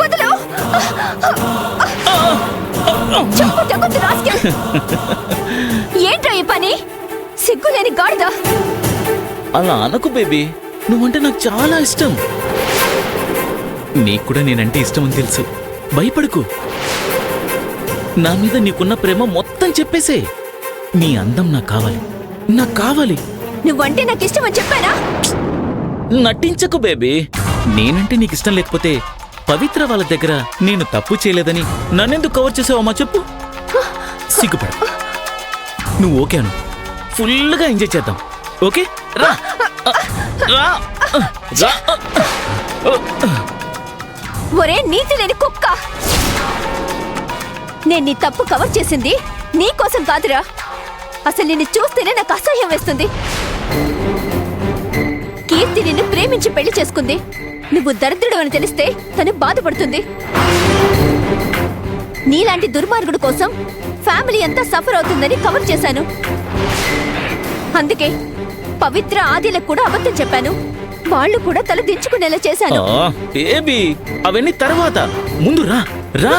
వదలు. ఏంట్రా ఈ పని? సిగ్గులేని గాడిద. అలా అనకు బేబీ, నువ్వంటే నాకు చాలా ఇష్టం. నీకు కూడా నేనంటే ఇష్టం అని తెలుసు. భయపడకు. నా మీద నీకున్న ప్రేమ మొత్తం చెప్పేసే. నీ అందం నాకు కావాలి, నాకు కావాలి. నువ్వంటే నాకు ఇష్టం అని చెప్పానా? నటించకు బేబీ. నేనంటే నీకు ఇష్టం లేకపోతే పవిత్ర వాళ్ళ దగ్గర నేను తప్పు చేయలేదని నన్నెందుకు కవర్ చేసావమ్మా చెప్పు. సిగ్గుపడ. నువ్వు ఓకే అను. ఫుల్గా ఎంజాయ్ చేద్దాం. ఓకే రా రా రా. ఒరే నీతి లేని కుక్క, నేను నీ తప్పు కవర్ చేసింది నీ కోసం కాదురా. అసలు నిన్ను చూస్తేనే నాకు అసహ్యం వేస్తుంది. కీర్తి నిన్ను ప్రేమించి పెళ్లి చేసుకుంది. నువ్వు దరిద్రుడు అని తెలిస్తే తను బాధపడుతుంది. నీలాంటి దుర్మార్గుడు కోసం ఫ్యామిలీ అంతా సఫర్ అవుతుందని కవర్ చేశాను. అందుకే పవిత్ర ఆదిలకు కూడా అబద్ధం చెప్పాను. వాళ్ళు కూడా తల దించుకునేలా చేశాను. బేబీ అవన్నీ తర్వాత, ముందు రా రా.